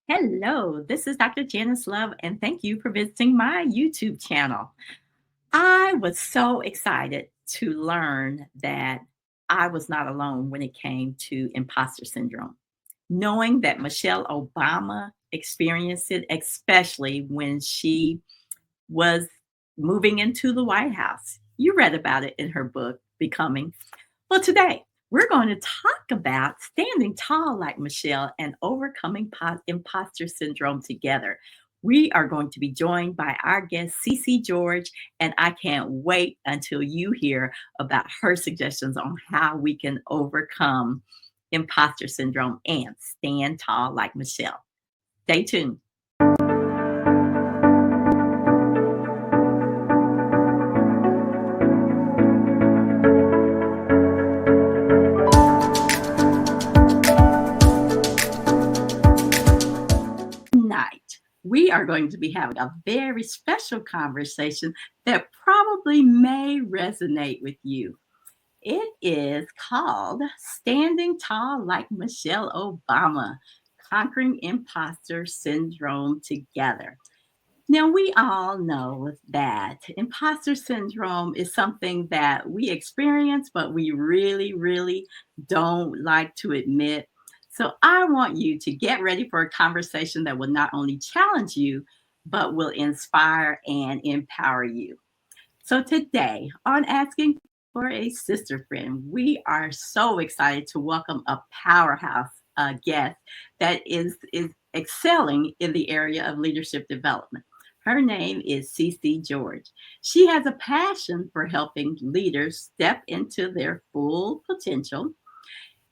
Hello, this is Dr. Janice Love, and thank you for visiting my YouTube channel. I was so excited to learn that I was not alone when it came to imposter syndrome. Knowing that Michelle Obama experienced it, especially when she was moving into the White House. You read about it in her book, Becoming. Well, today we're going to talk about standing tall like Michelle and overcoming imposter syndrome together. We are going to be joined by our guest, Cicy George, and I can't wait until you hear about her suggestions on how we can overcome imposter syndrome and stand tall like Michelle. Stay tuned. Tonight, we are going to be having a very special conversation that probably may resonate with you. It is called Standing Tall Like Michelle Obama, Conquering Imposter Syndrome Together. Now, we all know that imposter syndrome is something that we experience, but we really don't like to admit. So, I want you to get ready for a conversation that will not only challenge you, but will inspire and empower you. So, today on Asking for a Sister Friend, we are so excited to welcome a powerhouse guest that is excelling in the area of leadership development. Her name is Cicy George. She has a passion for helping leaders step into their full potential,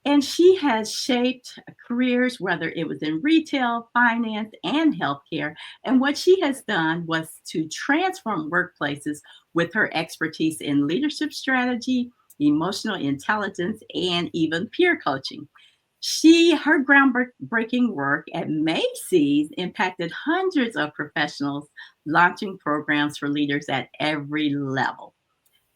and she has shaped careers, whether it was in retail, finance, and healthcare. And what she has done was to transform workplaces with her expertise in leadership strategy, emotional intelligence, and even peer coaching. Her groundbreaking work at Macy's impacted hundreds of professionals, launching programs for leaders at every level.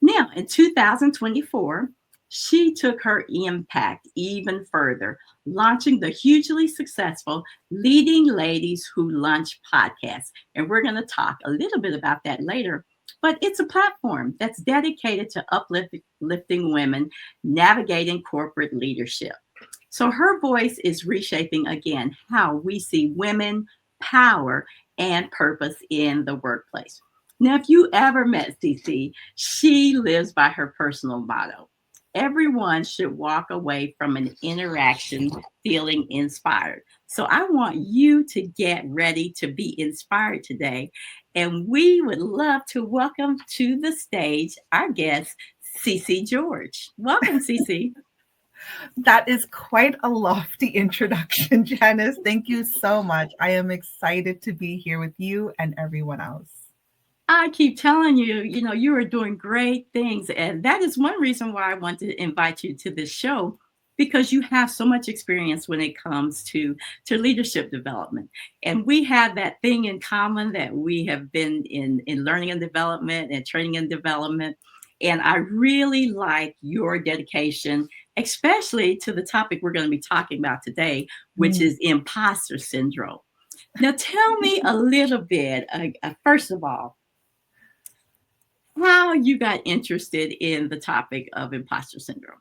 Now, in 2024, she took her impact even further, launching the hugely successful Leading Ladies Who Lunch podcast. And we're going to talk a little bit about that later. But it's a platform that's dedicated to uplifting women navigating corporate leadership. So her voice is reshaping again how we see women, power, and purpose in the workplace. Now, if you ever met Cicy, she lives by her personal motto. Everyone should walk away from an interaction feeling inspired. So I want you to get ready to be inspired today. And we would love to welcome to the stage our guest, Cicy George. Welcome, Cicy. That is quite a lofty introduction, Janice. Thank you so much. I am excited to be here with you and everyone else. I keep telling you, you are doing great things. And that is one reason why I want to invite you to this show, because you have so much experience when it comes to leadership development. And we have that thing in common that we have been in learning and development and training and development. And I really like your dedication, especially to the topic we're going to be talking about today, which is imposter syndrome. Now, tell me a little bit, first of all, how you got interested in the topic of imposter syndrome.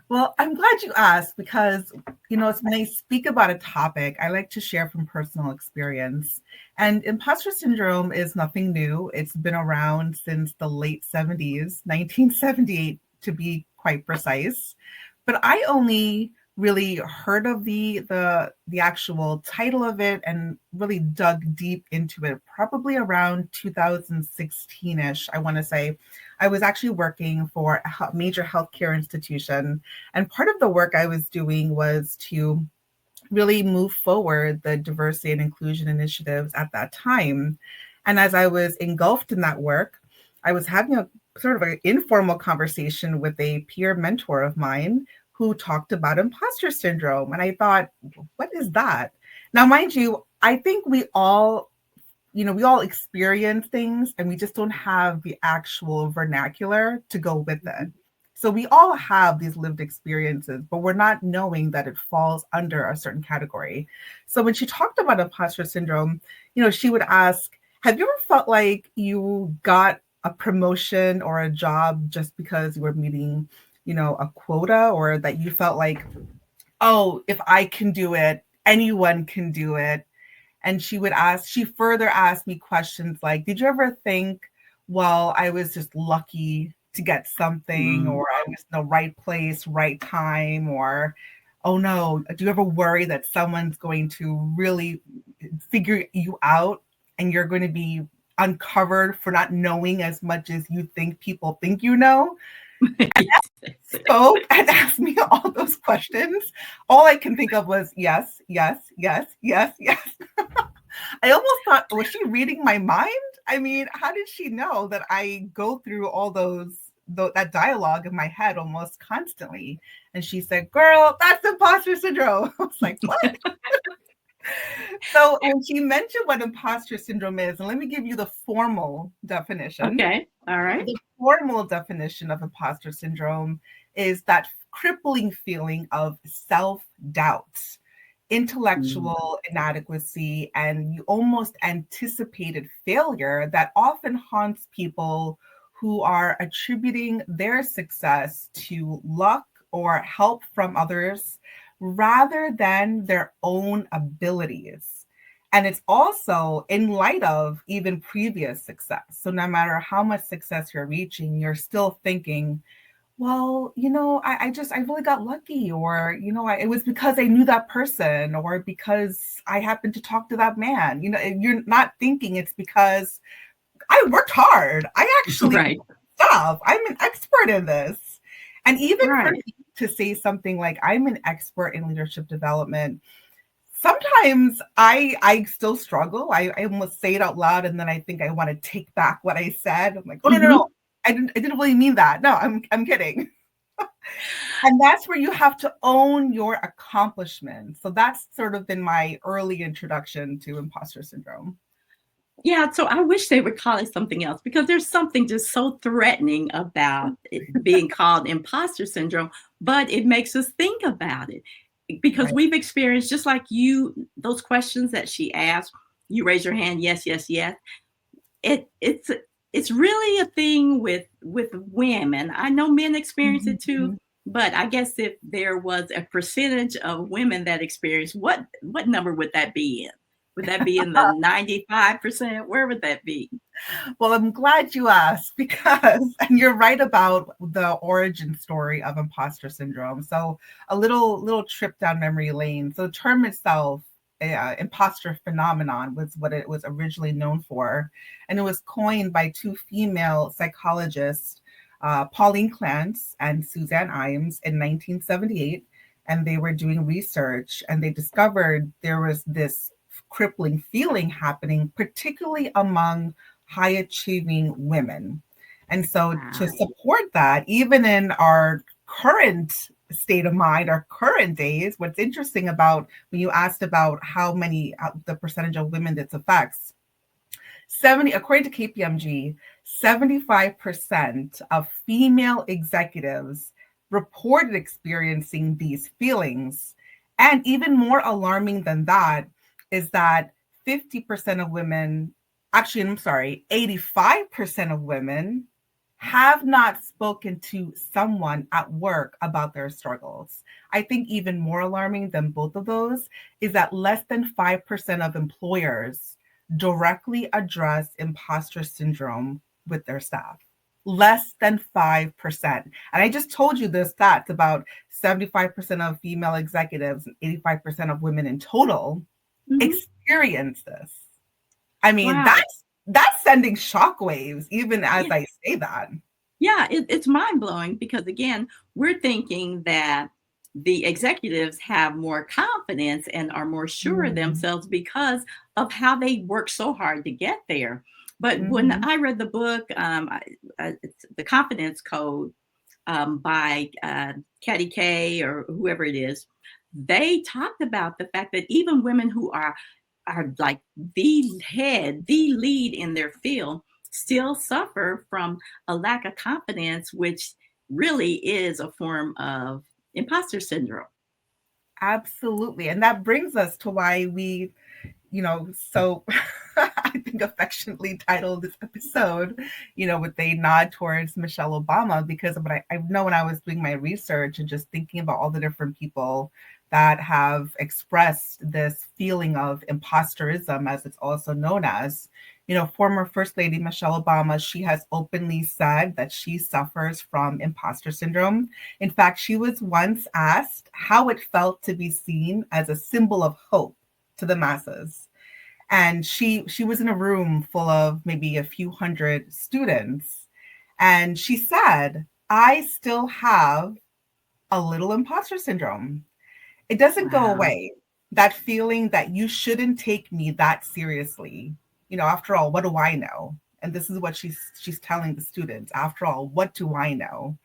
Well, I'm glad you asked because, when I speak about a topic, I like to share from personal experience. And imposter syndrome is nothing new. It's been around since the late 70s, 1978 to be quite precise. But I only really heard of the actual title of it and really dug deep into it probably around 2016ish. I want to say I was actually working for a major healthcare institution, and part of the work I was doing was to really move forward the diversity and inclusion initiatives at that time. And as I was engulfed in that work, I was having a sort of an informal conversation with a peer mentor of mine who talked about imposter syndrome. And I thought, what is that? Now, mind you, I think we all experience things and we just don't have the actual vernacular to go with it. So we all have these lived experiences, but we're not knowing that it falls under a certain category. So when she talked about imposter syndrome, she would ask, have you ever felt like you got a promotion or a job just because you were meeting, a quota, or that you felt like, oh, if I can do it, anyone can do it? And she further asked me questions like, did you ever think, well, I was just lucky to get something, Mm. or I was in the right place, right time, or, oh no, do you ever worry that someone's going to really figure you out and you're going to be uncovered for not knowing as much as you think people think you know? Spoke and asked me all those questions. All I can think of was yes, yes, yes, yes, yes. I almost thought, was she reading my mind? I mean, how did she know that I go through all that dialogue in my head almost constantly? And she said, girl, that's imposter syndrome. I was like, what? So when she mentioned what imposter syndrome is, and let me give you the formal definition. Okay. All right. The formal definition of imposter syndrome is that crippling feeling of self-doubt, Mm. intellectual inadequacy, and you almost anticipated failure that often haunts people who are attributing their success to luck or help from others rather than their own abilities. And it's also in light of even previous success. So no matter how much success you're reaching, you're still thinking, well, I really got lucky, or, it was because I knew that person, or because I happened to talk to that man. You're not thinking it's because I worked hard. I actually Right. stuff. I'm an expert in this. And even for Right. me to say something like I'm an expert in leadership development, sometimes I still struggle. I almost say it out loud and then I think I want to take back what I said. I'm like, oh no, no, no. Hmm. I didn't really mean that. No, I'm kidding. And that's where you have to own your accomplishments. So that's sort of been my early introduction to imposter syndrome. Yeah, so I wish they would call it something else because there's something just so threatening about it being called imposter syndrome, but it makes us think about it because Right. we've experienced just like you those questions that she asked, you raise your hand, yes, yes, yes. It's really a thing with women. I know men experience it too, Mhm. but I guess if there was a percentage of women that experience, what number would that be in? Would that be in the 95%? Where would that be? Well, I'm glad you asked because, and you're right about the origin story of imposter syndrome. So a little trip down memory lane. So the term itself, imposter phenomenon, was what it was originally known for, and it was coined by two female psychologists, Pauline Clance and Suzanne Imes, in 1978. And they were doing research, and they discovered there was this crippling feeling happening, particularly among high achieving women. And so, to Wow. support that, even in our current state of mind, our current days, what's interesting about when you asked about how many, the percentage of women this affects, 70, according to KPMG, 75% of female executives reported experiencing these feelings. And even more alarming than that is that 50% of women, actually, I'm sorry, 85% of women have not spoken to someone at work about their struggles. I think even more alarming than both of those is that less than 5% of employers directly address imposter syndrome with their staff. Less than 5%. And I just told you the stats about 75% of female executives and 85% of women in total Mhm. experience this. I mean, Wow. that's sending shockwaves even as Yeah. I say that. Yeah, it's mind blowing because again, we're thinking that the executives have more confidence and are more sure of Mm. themselves because of how they work so hard to get there. But when Mhm. I read the book, it's The Confidence Code by Katty Kay or whoever it is, they talked about the fact that even women who are like the lead in their field, still suffer from a lack of confidence, which really is a form of imposter syndrome. Absolutely. And that brings us to why we, so I think affectionately titled this episode, with a nod towards Michelle Obama, because I know when I was doing my research and just thinking about all the different people that have expressed this feeling of imposterism, as it's also known as, former First Lady Michelle Obama, she has openly said that she suffers from imposter syndrome. In fact, she was once asked how it felt to be seen as a symbol of hope to the masses. And she was in a room full of maybe a few hundred students. And she said, I still have a little imposter syndrome. It doesn't go Wow. away. That feeling that you shouldn't take me that seriously. After all, what do I know? And this is what she's telling the students. After all, what do I know?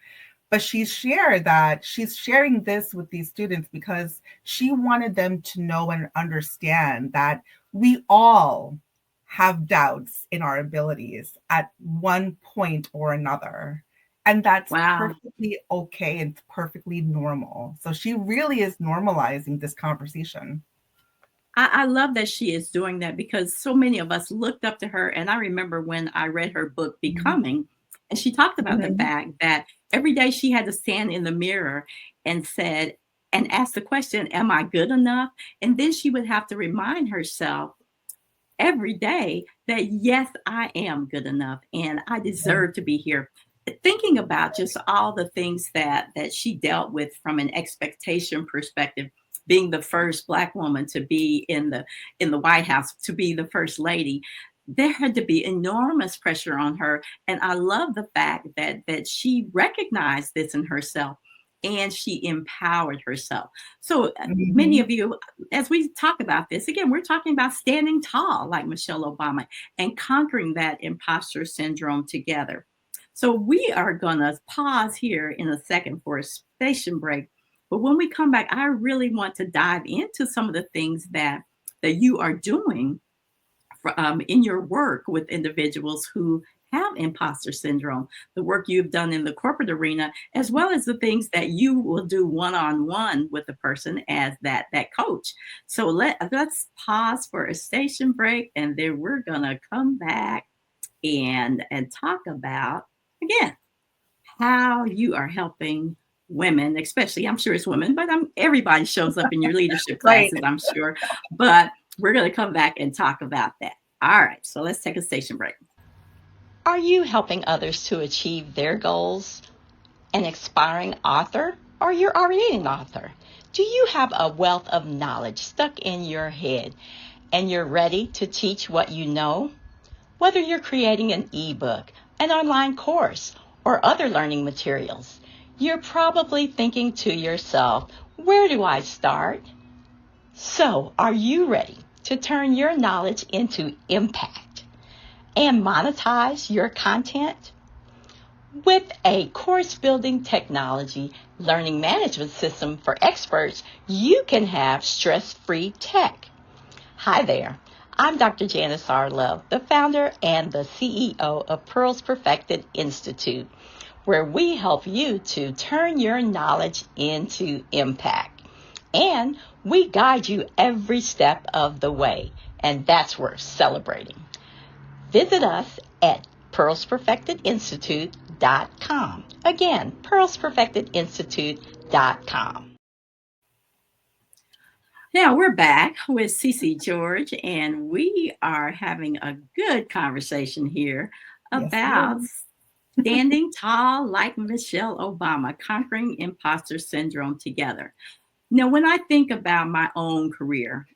But she's sharing this with these students because she wanted them to know and understand that we all have doubts in our abilities at one point or another. And that's Wow. perfectly okay and perfectly normal. So she really is normalizing this conversation. I love that she is doing that because so many of us looked up to her. And I remember when I read her book, Mhm. Becoming, and she talked about the Mhm. fact that every day she had to stand in the mirror and said, and ask the question, am I good enough? And then she would have to remind herself every day that yes, I am good enough and I Mhm. deserve to be here. Thinking about just all the things that she dealt with from an expectation perspective, being the first Black woman to be in the White House, to be the first lady, there had to be enormous pressure on her. And I love the fact that she recognized this in herself and she empowered herself. So many Mhm. of you, as we talk about this, again, we're talking about standing tall like Michelle Obama and conquering that imposter syndrome together. So we are going to pause here in a second for a station break. But when we come back, I really want to dive into some of the things that you are doing in your work with individuals who have imposter syndrome, the work you've done in the corporate arena, as well as the things that you will do one-on-one with the person as that coach. So let's pause for a station break, and then we're gonna come back and talk about again how you are helping women, especially I'm sure it's women, but everybody shows up in your leadership Right. classes, I'm sure. But we're going to come back and talk about that. All right, so let's take a station break. Are you helping others to achieve their goals? An aspiring author? Or you're already an author? Do you have a wealth of knowledge stuck in your head and you're ready to teach what you know? Whether you're creating an ebook, an online course, or other learning materials, you're probably thinking to yourself, where do I start? So, are you ready to turn your knowledge into impact and monetize your content? With a course building technology learning management system for experts, you can have stress-free tech. Hi there. I'm Dr. Janice R. Love, the founder and the CEO of Pearls Perfected Institute, where we help you to turn your knowledge into impact. And we guide you every step of the way, and that's worth celebrating. Visit us at pearlsperfectedinstitute.com. Again, pearlsperfectedinstitute.com. Now we're back with Cicy George, and we are having a good conversation here Yes, we are. about standing tall like Michelle Obama, conquering imposter syndrome together. Now, when I think about my own career,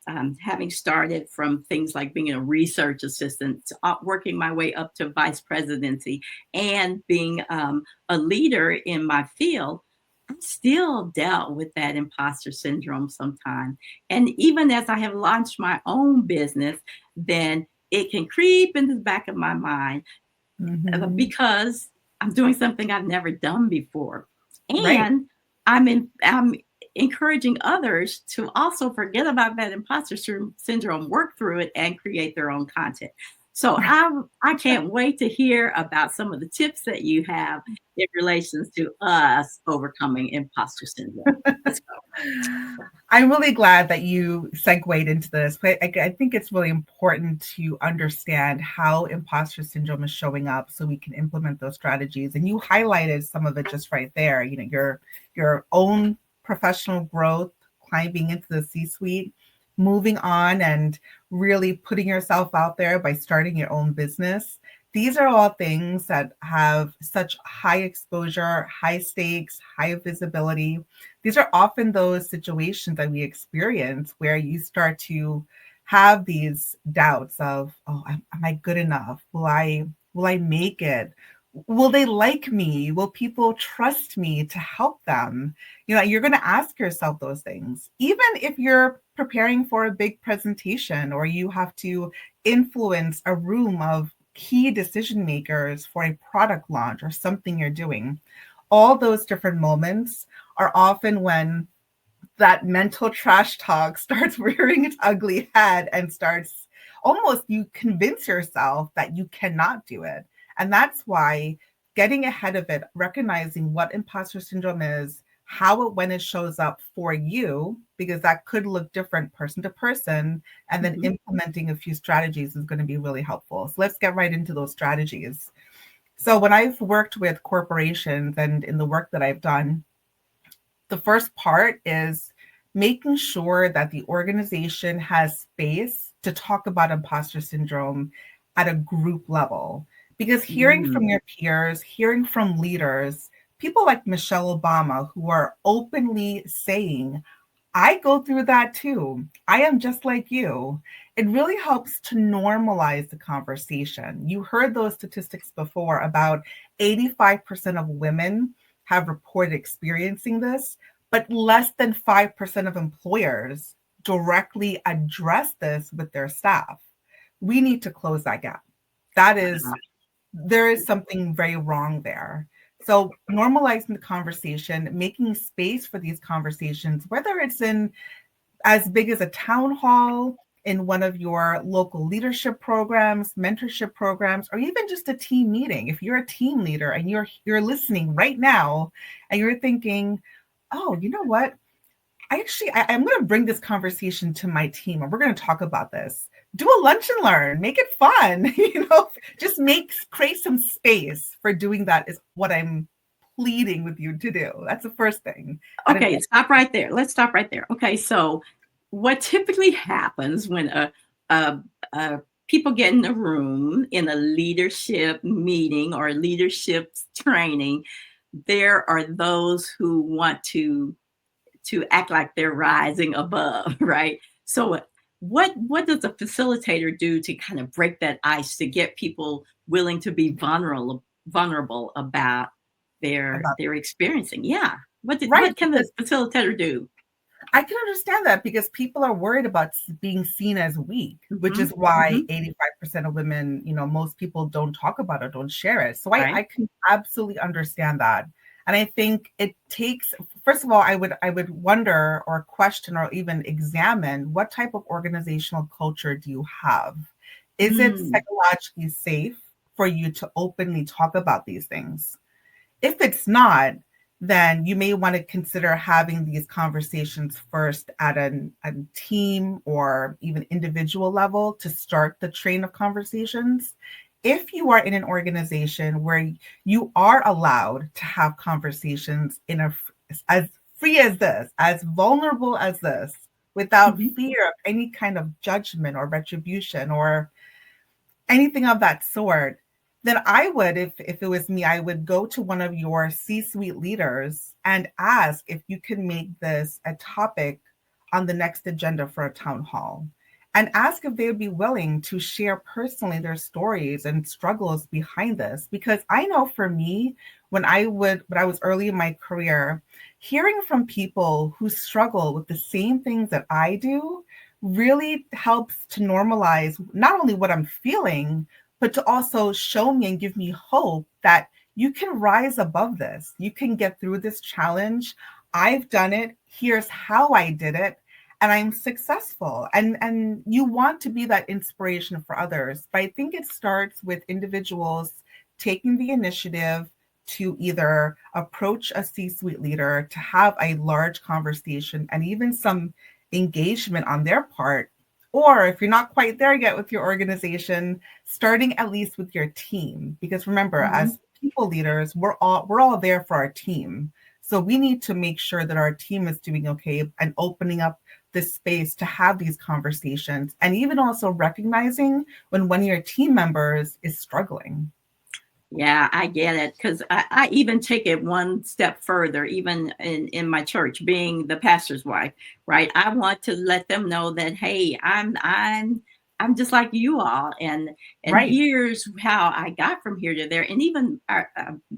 having started from things like being a research assistant, to, working my way up to vice presidency, and being a leader in my field, I still dealt with that imposter syndrome sometimes. And even as I have launched my own business, then it can creep into the back of my mind Mhm. because I'm doing something I've never done before. Right. And I'm encouraging others to also forget about that imposter syndrome, work through it, and create their own content. So I can't wait to hear about some of the tips that you have in relations to us overcoming imposter syndrome. Let's go. I'm really glad that you segued into this, but I think it's really important to understand how imposter syndrome is showing up so we can implement those strategies. And you highlighted some of it just right there. You know, your own professional growth, climbing into the C-suite, moving on and really putting yourself out there by starting your own business. These are all things that have such high exposure, high stakes, high visibility. These are often those situations that we experience where you start to have these doubts of, oh, am I good enough? Will I make it? Will they like me? Will people trust me to help them? You know, you're going to ask yourself those things. Even if you're preparing for a big presentation or you have to influence a room of key decision makers for a product launch or something you're doing, all those different moments are often when that mental trash talk starts rearing its ugly head and starts almost you convince yourself that you cannot do it. And that's why getting ahead of it, recognizing what imposter syndrome is, how it when it shows up for you, because that could look different person to person, and then Mhm. implementing a few strategies is going to be really helpful. So let's get right into those strategies. So when I've worked with corporations and in the work that I've done, the first part is making sure that the organization has space to talk about imposter syndrome at a group level. Because hearing from Mm. your peers, hearing from leaders, people like Michelle Obama, who are openly saying, I go through that too. I am just like you. It really helps to normalize the conversation. You heard those statistics before about 85% of women have reported experiencing this, but less than 5% of employers directly address this with their staff. We need to close that gap. That is, there is something very wrong there. So normalizing the conversation, making space for these conversations, whether it's in as big as a town hall, in one of your local leadership programs, mentorship programs, or even just a team meeting. If you're a team leader and you're listening right now and you're thinking, oh, you know what? I'm going to bring this conversation to my team and we're going to talk about this. Do a lunch and learn, make it fun, just create some space for doing that is what I'm pleading with you to do. That's the first thing. Okay, stop right there. Let's stop right there. Okay, so what typically happens when a, a people get in a room in a leadership meeting or leadership training, there are those who want to act like they're rising above, right? So what does a facilitator do to kind of break that ice to get people willing to be vulnerable about About their experiencing? Yeah. right, What can the because facilitator do? I can understand that because people are worried about being seen as weak, which is Hmm. why Hmm. 85% of women, most people don't talk about it, don't share it. So I Right. can absolutely understand that. And I think it takes, first of all, I would wonder or question or even examine what type of organizational culture do you have? Is it Mm. psychologically safe for you to openly talk about these things? If it's not, then you may want to consider having these conversations first at a team or even individual level to start the train of conversations. If you are in an organization where you are allowed to have conversations as free as this, as vulnerable as this, without Mhm. fear of any kind of judgment or retribution or anything of that sort, then I would, if it was me, I would go to one of your C-suite leaders and ask if you can make this a topic on the next agenda for a town hall. And ask if they would be willing to share personally their stories and struggles behind this. Because I know for me, when I was early in my career, hearing from people who struggle with the same things that I do really helps to normalize not only what I'm feeling, but to also show me and give me hope that you can rise above this. You can get through this challenge. I've done it. Here's how I did it. and I'm successful. And you want to be that inspiration for others. But I think it starts with individuals taking the initiative to either approach a C-suite leader to have a large conversation and even some engagement on their part. Or if you're not quite there yet with your organization, starting at least with your team. Because remember, as people leaders, we're all there for our team. So we need to make sure that our team is doing okay and opening up this space to have these conversations, and even also recognizing when one of your team members is struggling. Yeah, I get it. Because I even take it one step further, even in my church, being the pastor's wife, right? I want to let them know that, hey, I'm just like you all, and Right. here's how I got from here to there. And even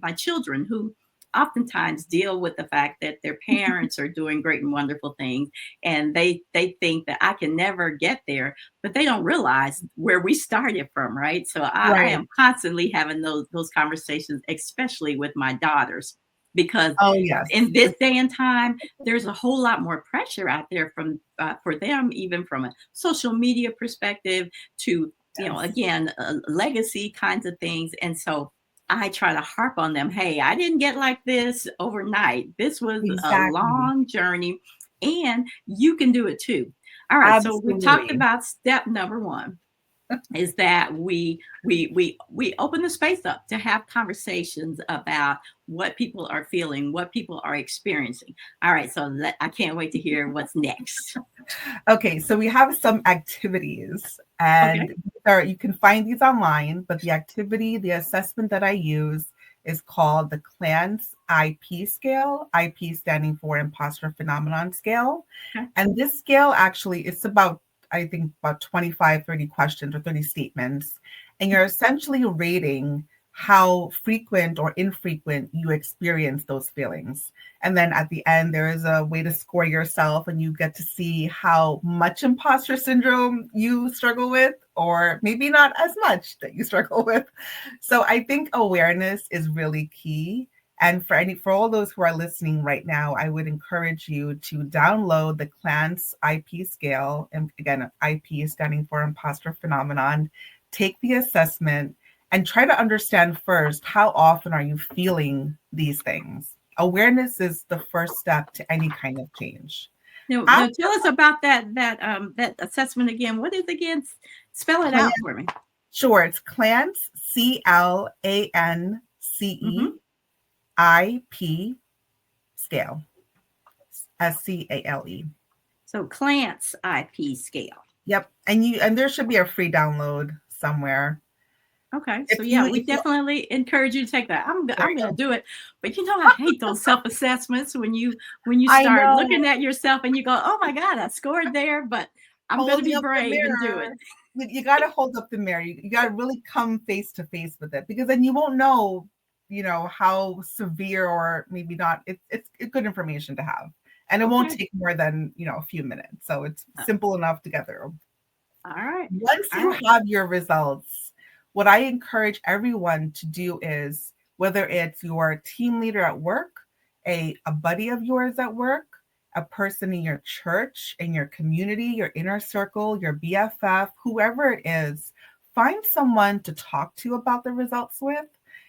my children, who oftentimes deal with the fact that their parents are doing great and wonderful things, and they think that I can never get there, but they don't realize where we started from, right? So I Right. am constantly having those conversations, especially with my daughters, because Oh, yes. in this day and time, there's a whole lot more pressure out there from for them, even from a social media perspective, to Yes. again, legacy kinds of things. And so I try to harp on them. Hey, I didn't get like this overnight. This was a Exactly. long journey, and you can do it too. All right. So we talked Absolutely. about step number one is that we open the space up to have conversations about what people are feeling, what people are experiencing. All right. So I can't wait to hear what's next. Okay, so we have some activities, Okay. and you can find these online, but the assessment that I use is called the Clance IP scale, IP standing for Imposter Phenomenon Scale. Okay. And this scale actually is about, I think, about 25, 30 questions or 30 statements. And you're essentially rating how frequent or infrequent you experience those feelings. And then at the end, there is a way to score yourself, and you get to see how much imposter syndrome you struggle with, or maybe not as much that you struggle with. So I think awareness is really key. And for all those who are listening right now, I would encourage you to download the Clance IP scale. And again, IP is standing for imposter phenomenon. Take the assessment and try to understand first, how often are you feeling these things? Awareness is the first step to any kind of change. Now After tell us about that assessment again. What is it again? Spell it Clance, out for me. sure, it's Clance, CLANCE Mm-hmm. IP scale, SCALE. So Clance IP scale. Yep, and there should be a free download somewhere. Okay, If so yeah, you we if you definitely encourage you to take that. There I'm you going to go. do it, but I hate those self assessments when you I start know, looking at yourself and you go, oh my God, I scored there, but I'm going to holding be up the brave and do it. mirror. You got to hold up the mirror. You got to really come face to face with it, because then you won't know, how severe or maybe not. It's good information to have, and it won't Okay, take more than a few minutes. So it's uh, simple enough to get through. all right, Once all you right. have your results, what I encourage everyone to do is, whether it's your team leader at work, a buddy of yours at work, a person in your church, in your community, your inner circle, your BFF, whoever it is, find someone to talk to about the results with.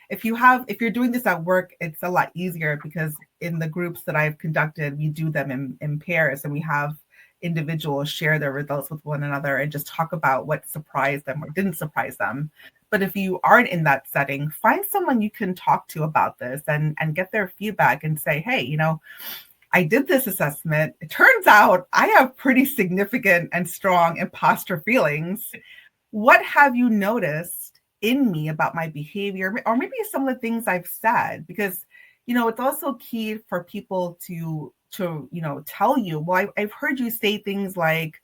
If you're doing this at work, it's a lot easier, because in the groups that I've conducted, we do them in pairs, and we have individuals share their results with one another and just talk about what surprised them or didn't surprise them. But if you aren't in that setting, find someone you can talk to about this, and get their feedback and say, hey, I did this assessment. It turns out I have pretty significant and strong imposter feelings. What have you noticed in me about my behavior, or maybe some of the things I've said? Because it's also key for people to tell you, well, I've heard you say things like,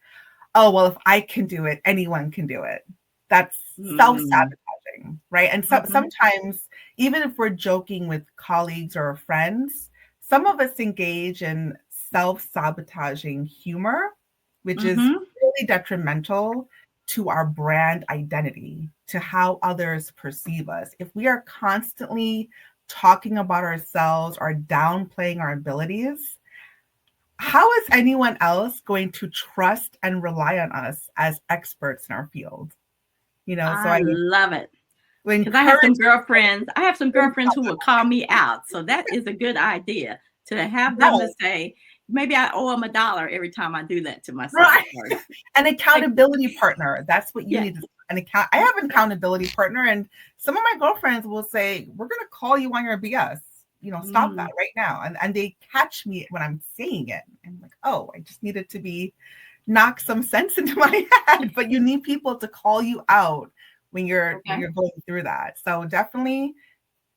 oh, well, if I can do it, anyone can do it. That's Mm, self-sabotaging, right? And so mm-hmm, sometimes, even if we're joking with colleagues or friends, some of us engage in self-sabotaging humor, which is mm-hmm. really detrimental to our brand identity, to how others perceive us. If we are constantly talking about ourselves or downplaying our abilities, how is anyone else going to trust and rely on us as experts in our field? So I I love it. Because I have encourage. some girlfriends. I have some girlfriends who will call me out. So that is a good idea to have them to Right. say, maybe I owe them $1 every time I do that to myself. Right. An Like, accountability partner. That's what you yeah. need. I have an accountability partner, and some of my girlfriends will say, "We're going to call you on your BS. Stop that Mm, right now." And they catch me when I'm saying it. I'm like, "Oh, I just needed to knock some sense into my head." But you need people to call you out when you're okay. going through that. So definitely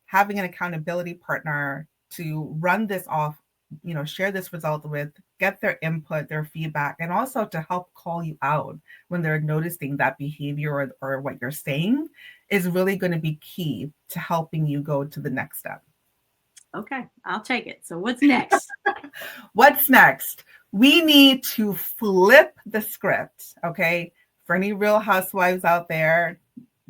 having an accountability partner to run this off, share this result with, get their input, their feedback, and also to help call you out when they're noticing that behavior or what you're saying is really going to be key to helping you go to the next step. Okay. I'll take it. So what's next? What's next? We need to flip the script, okay? For any Real Housewives out there,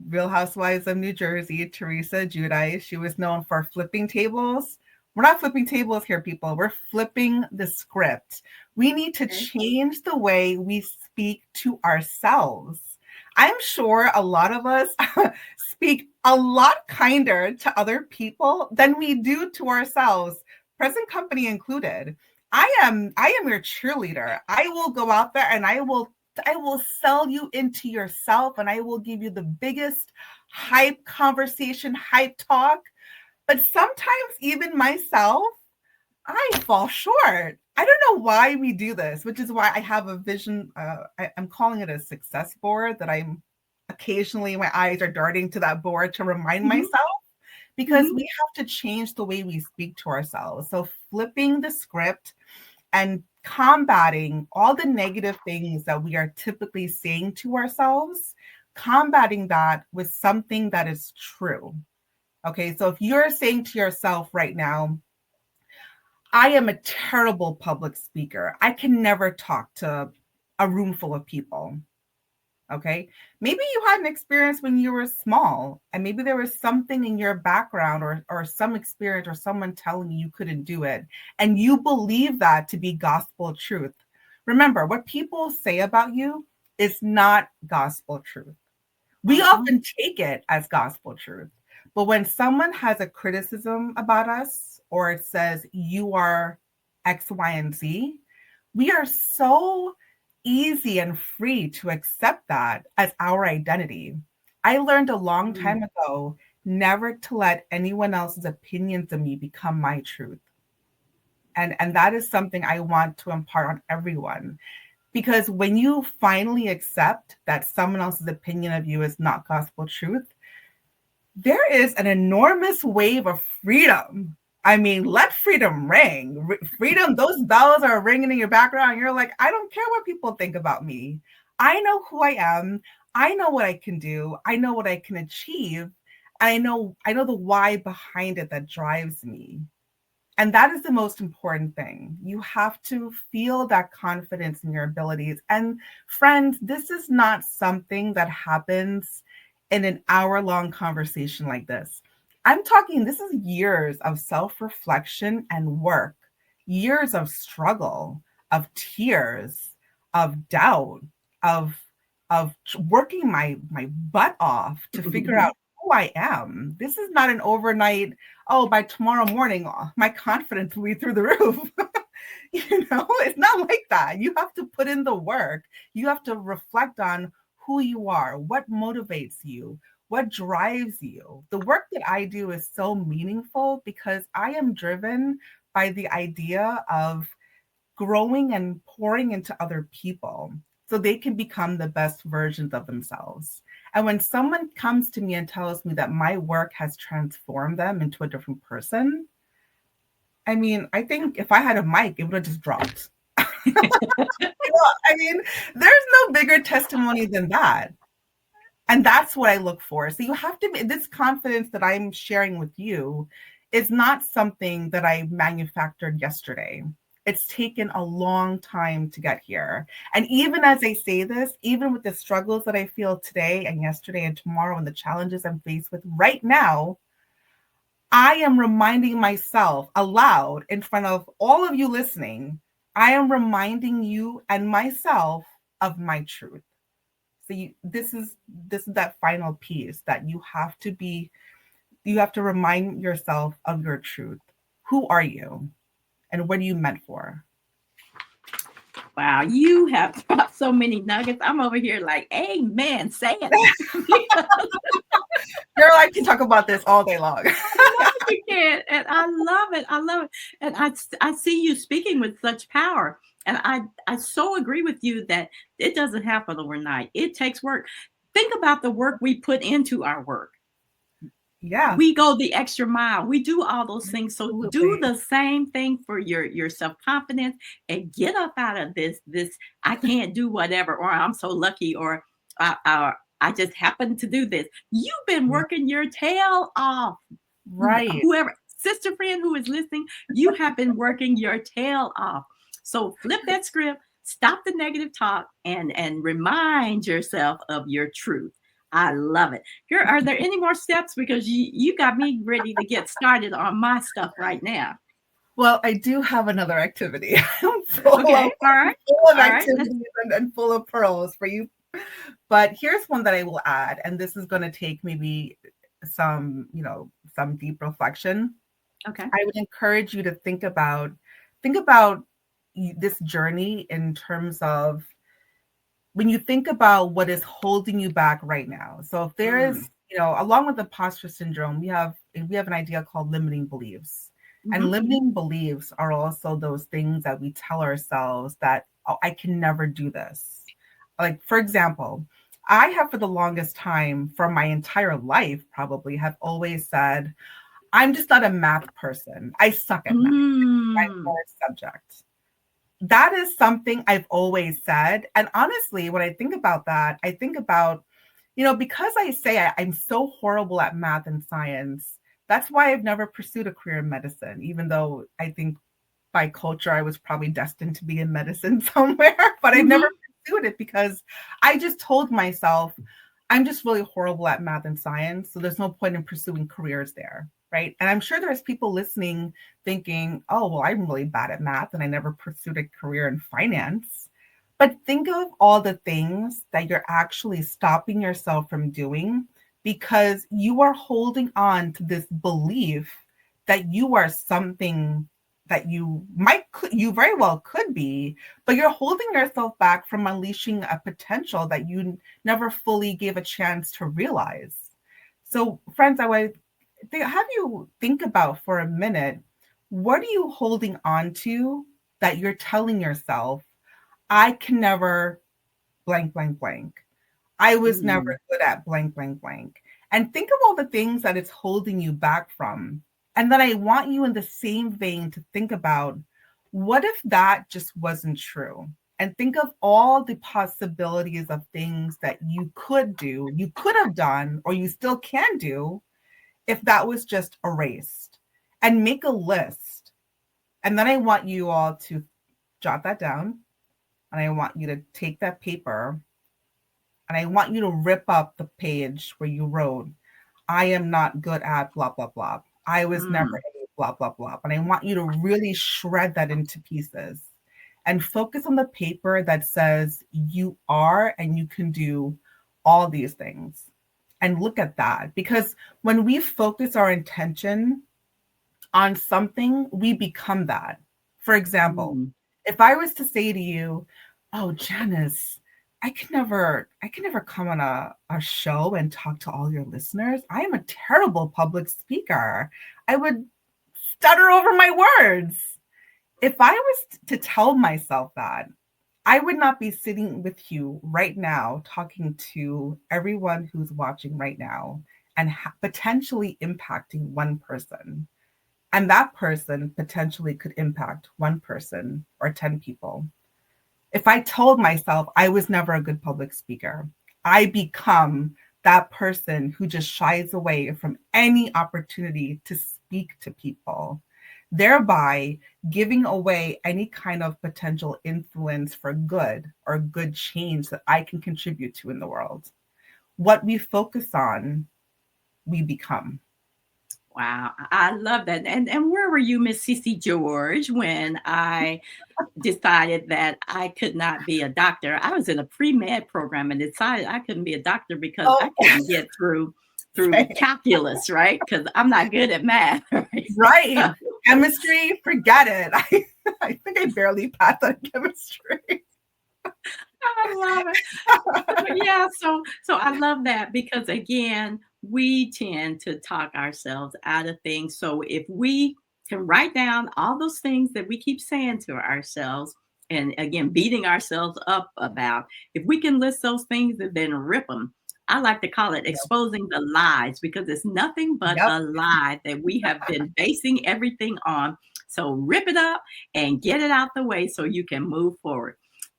Real Housewives of New Jersey, Teresa Giudice, she was known for flipping tables. We're not flipping tables here, people. We're flipping the script. We need to Okay. change the way we speak to ourselves. I'm sure a lot of us speak a lot kinder to other people than we do to ourselves, present company included. I am your cheerleader. I will go out there and I will sell you into yourself, and I will give you the biggest hype conversation, hype talk. But sometimes even myself, I fall short. I don't know why we do this, which is why I have a vision. I'm calling it a success board that I'm occasionally, my eyes are darting to that board to remind Mm-hmm. myself, because Mm-hmm. we have to change the way we speak to ourselves. So flipping the script and combating all the negative things that we are typically saying to ourselves, combating that with something that is true. Okay, so if you're saying to yourself right now, I am a terrible public speaker, I can never talk to a room full of people. Okay. Maybe you had an experience when you were small, and maybe there was something in your background or some experience or someone telling you couldn't do it. And you believe that to be gospel truth. Remember, what people say about you is not gospel truth. We Uh-huh. often take it as gospel truth. But when someone has a criticism about us, or it says you are X, Y, and Z, we are so easy and free to accept that as our identity. I learned a long Mm. time ago never to let anyone else's opinions of me become my truth. And that is something I want to impart on everyone. Because when you finally accept that someone else's opinion of you is not gospel truth, there is an enormous wave of freedom. I mean, let freedom ring. Freedom, those bells are ringing in your background. You're like, I don't care what people think about me. I know who I am. I know what I can do. I know what I can achieve. I know the why behind it that drives me. And that is the most important thing. You have to feel that confidence in your abilities. And friends, this is not something that happens in an hour-long conversation like this. I'm talking, this is years of self-reflection and work, years of struggle, of tears, of doubt, of working my butt off to figure out who I am. This is not an overnight, oh, by tomorrow morning, my confidence will be through the roof. It's not like that. You have to put in the work. You have to reflect on who you are, what motivates you, what drives you. The work that I do is so meaningful because I am driven by the idea of growing and pouring into other people so they can become the best versions of themselves. And when someone comes to me and tells me that my work has transformed them into a different person, I mean, I think if I had a mic, it would have just dropped. I mean, there's no bigger testimony than that. And that's what I look for. So you have to be, this confidence that I'm sharing with you is not something that I manufactured yesterday. It's taken a long time to get here. And even as I say this, even with the struggles that I feel today and yesterday and tomorrow and the challenges I'm faced with right now, I am reminding myself aloud in front of all of you listening I am reminding you and myself of my truth. So this is that final piece that you have to remind yourself of your truth. Who are you and what are you meant for? Wow, you have dropped so many nuggets. I'm over here like, amen, saying it. Because Girl, I can talk about this all day long. I know you can. And I love it. I love it. And I see you speaking with such power. And I so agree with you that it doesn't happen overnight. It takes work. Think about the work we put into our work. Yeah, We go the extra mile. We do all those things. So do absolutely. the same thing for your self-confidence and get up out of this I can't do whatever, or I'm so lucky, or I just happen to do this. You've been Yeah, working your tail off. right. Whoever, sister friend who is listening, you have been working your tail off. So flip that script, stop the negative talk, and remind yourself of your truth. I love it. Here, are there any more steps? Because you got me ready to get started on my stuff right now. Well, I do have another activity. I'm Okay, all right, full of all right. Let's. activities and full of pearls for you. But here's one that I will add, and this is going to take maybe some deep reflection. Okay. I would encourage you to think about this journey in terms of when you think about what is holding you back right now. So if there Mm, is, along with imposter syndrome, we have an idea called limiting beliefs. And mm-hmm, limiting beliefs are also those things that we tell ourselves that, oh, I can never do this. Like, for example, I have for the longest time, for my entire life, probably have always said, I'm just not a math person. I suck at math. My mm, worst subject. That is something I've always said. And honestly, when I think about that, I think about, because I say I'm so horrible at math and science, that's why I've never pursued a career in medicine, even though I think by culture I was probably destined to be in medicine somewhere, but I've never mm-hmm, pursued it because I just told myself I'm just really horrible at math and science. So there's no point in pursuing careers there. Right. And I'm sure there's people listening thinking, oh, well, I'm really bad at math and I never pursued a career in finance. But think of all the things that you're actually stopping yourself from doing because you are holding on to this belief that you are something that you very well could be, but you're holding yourself back from unleashing a potential that you never fully gave a chance to realize. So, friends, I would have you think about for a minute, what are you holding on to that you're telling yourself, I can never blank, blank, blank. I was mm, never good at blank, blank, blank. And think of all the things that it's holding you back from. And then I want you in the same vein to think about what if that just wasn't true? And think of all the possibilities of things that you could do, you could have done, or you still can do if that was just erased. And make a list. And then I want you all to jot that down. And I want you to take that paper and I want you to rip up the page where you wrote, I am not good at blah, blah, blah. I was never mm, a blah, blah, blah. And I want you to really shred that into pieces and focus on the paper that says you are and you can do all these things. And look at that. Because when we focus our intention on something, we become that. For example, mm. if I was to say to you, oh, Janice, I can never come on a show and talk to all your listeners. I am a terrible public speaker. I would stutter over my words. If I was to tell myself that, I would not be sitting with you right now talking to everyone who's watching right now and potentially impacting one person. And that person potentially could impact one person or 10 people. If I told myself I was never a good public speaker, I become that person who just shies away from any opportunity to speak to people, thereby giving away any kind of potential influence for good or good change that I can contribute to in the world. What we focus on, we become. Wow, I love that. And where were you, Miss Cicy George, when I decided that I could not be a doctor? I was in a pre-med program and decided I couldn't be a doctor because Oh, I couldn't get through same. calculus, right? Because I'm not good at math, right? Right. So, Chemistry, forget it. I think I barely passed on chemistry. I love it. Yeah, so I love that because again, we tend to talk ourselves out of things. So if we can write down all those things that we keep saying to ourselves and again beating ourselves up about, if we can list those things and then rip them. I like to call it Yep. exposing the lies because it's nothing but Yep. a lie that we have been basing everything on. So rip it up and get it out the way so you can move forward.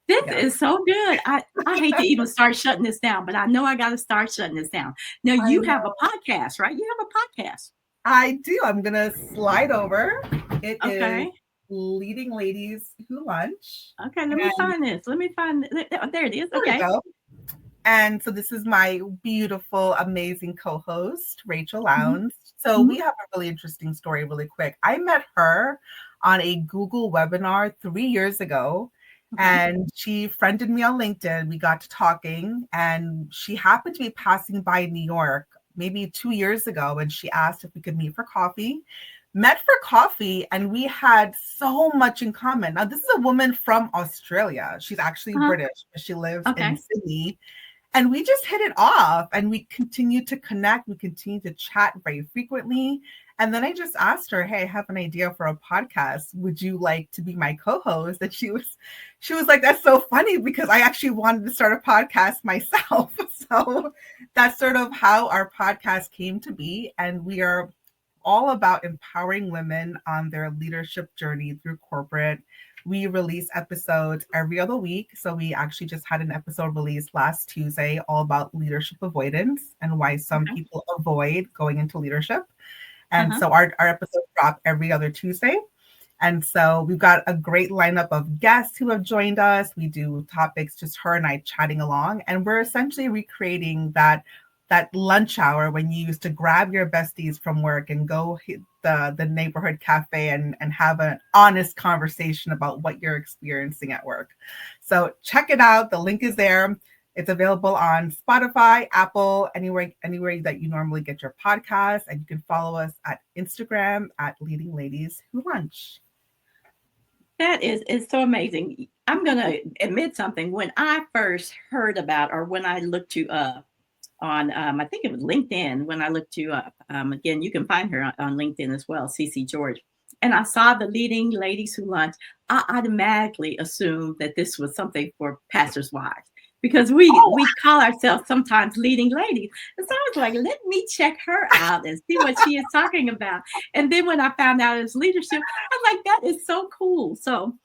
This Yes. is so good. I hate to even start shutting this down, but I know I got to start shutting this down. Now I you have know. a podcast, right? You have a podcast. I do. I'm gonna slide over. It is Okay. Leading Ladies Who Lunch. Okay. Let me And find this. Let me find. Oh, there it is. there we Okay. go. And so this is my beautiful, amazing co-host, Rachel Hmm. Lowndes. So Hmm. we have a really interesting story really quick. I met her on a Google webinar 3 years ago, Okay. and she friended me on LinkedIn. We got to talking, and she happened to be passing by New York maybe 2 years ago, and she asked if we could meet for coffee. Met for coffee, and we had so much in common. Now, this is a woman from Australia. She's actually Uh-huh. British, but she lives in Okay. Sydney, and we just hit it off and we continued to connect. We continued to chat very frequently. And then I just asked her, hey, I have an idea for a podcast. Would you like to be my co-host? And she was like, that's so funny because I actually wanted to start a podcast myself. So that's sort of how our podcast came to be. And we are all about empowering women on their leadership journey through corporate. We release episodes every other week. So we actually just had an episode released last Tuesday all about leadership avoidance and why some Okay. people avoid going into leadership. And Uh-huh. so our episodes drop every other Tuesday. And so we've got a great lineup of guests who have joined us. We do topics, just her and I chatting along. And we're essentially recreating that lunch hour when you used to grab your besties from work and go hit the neighborhood cafe and have an honest conversation about what you're experiencing at work. So check it out. The link is there. It's available on Spotify, Apple, anywhere that you normally get your podcast. And you can follow us at Instagram at Leading Ladies Who Lunch. That is so amazing. I'm gonna admit something. When I first heard about, or when I looked you up on, I think it was LinkedIn. When I looked you up, again, you can find her on LinkedIn as well, Cicy George. And I saw the leading ladies who lunch. I automatically assumed that this was something for pastors' wives because we Oh, we call ourselves sometimes leading ladies. And so I was like, let me check her out and see what she is talking about. And then when I found out it was leadership, I was like, that is so cool. So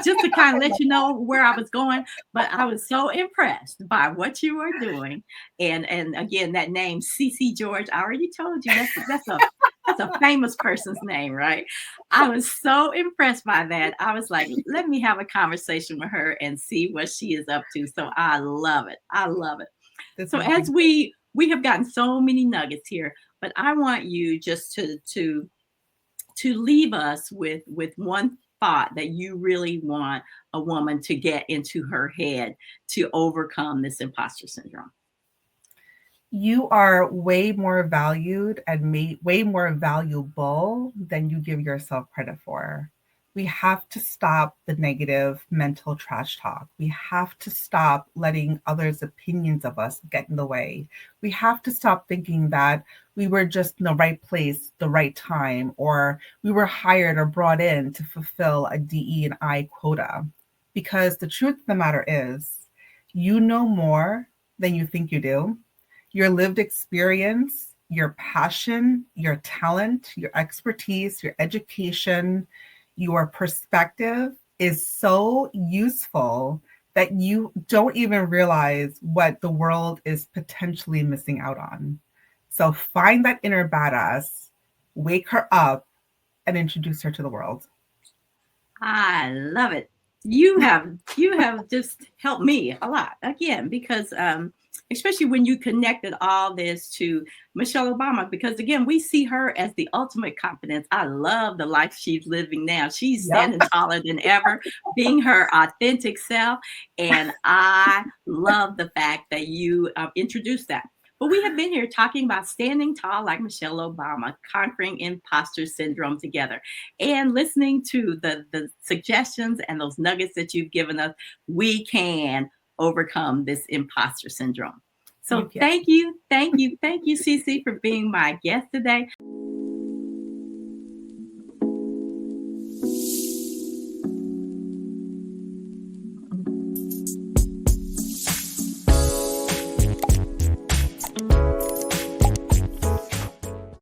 just to kind of let you know where I was going, but I was so impressed by what you were doing and again, that name, Cicy George, I already told you that's a famous person's name, right? I was so impressed by that. I was like, let me have a conversation with her and see what she is up to. So I love it. I love it. this So has as been we have gotten so many nuggets here, but I want you just to leave us with one thought that you really want a woman to get into her head to overcome this imposter syndrome. you are way more valued and way more valuable than you give yourself credit for. We have to stop the negative mental trash talk. We have to stop letting others' opinions of us get in the way. We have to stop thinking that we were just in the right place, the right time, or we were hired or brought in to fulfill a DE and I quota. Because the truth of the matter is, you know more than you think you do. Your lived experience, your passion, your talent, your expertise, your education, your perspective is so useful that you don't even realize what the world is potentially missing out on. So find that inner badass, wake her up, and introduce her to the world. I love it. You have just helped me a lot again because especially when you connected all this to Michelle Obama, because again, we see her as the ultimate confidence. I love the life she's living now. She's Yep. standing taller than ever, being her authentic self. And I love the fact that you introduced that. But we have been here talking about standing tall like Michelle Obama, conquering imposter syndrome together, and listening to the suggestions and those nuggets that you've given us. We can overcome this imposter syndrome. So You can. thank you, Cicy, for being my guest today.